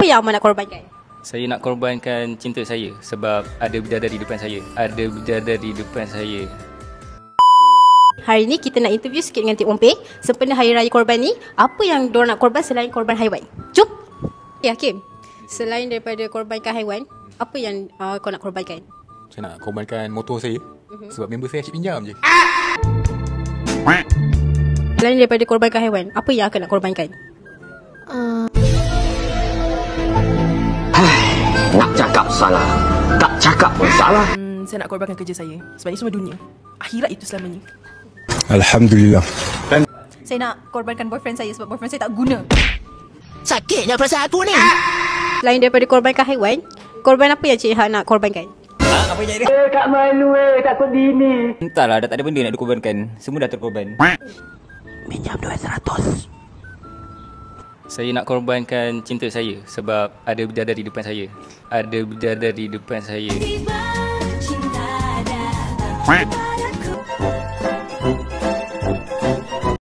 Apa yang Ahmad nak korbankan? Saya nak korbankan cinta saya sebab ada bidadari depan saya. Ada bidadari depan saya. Hari ni kita nak interview sikit dengan Cik Ompeh. Sempena Hari Raya Korban ni, apa yang diorang nak korban selain korban haiwan? Jom. Ya, Hakim. Selain daripada korbankan haiwan, apa yang kau nak korbankan? Saya nak korbankan motor saya. Sebab member saya asyik pinjam je. Selain daripada korbankan haiwan, apa yang akan nak korbankan? Nak cakap salah, tak cakap pun salah. Saya nak korbankan kerja saya. Sebab ini semua dunia. Akhirat itu selamanya. Alhamdulillah. Saya nak korbankan boyfriend saya sebab boyfriend saya tak guna. Sakitnya perasaan aku ni. Selain daripada korbankan haiwan, korban apa yang Cik Ha nak korbankan? Entahlah, dah tak ada benda nak dikorbankan. Semua dah terkorban. Minjam 200. Saya nak korbankan cinta saya sebab ada bidadari depan saya. Ada bidadari depan saya.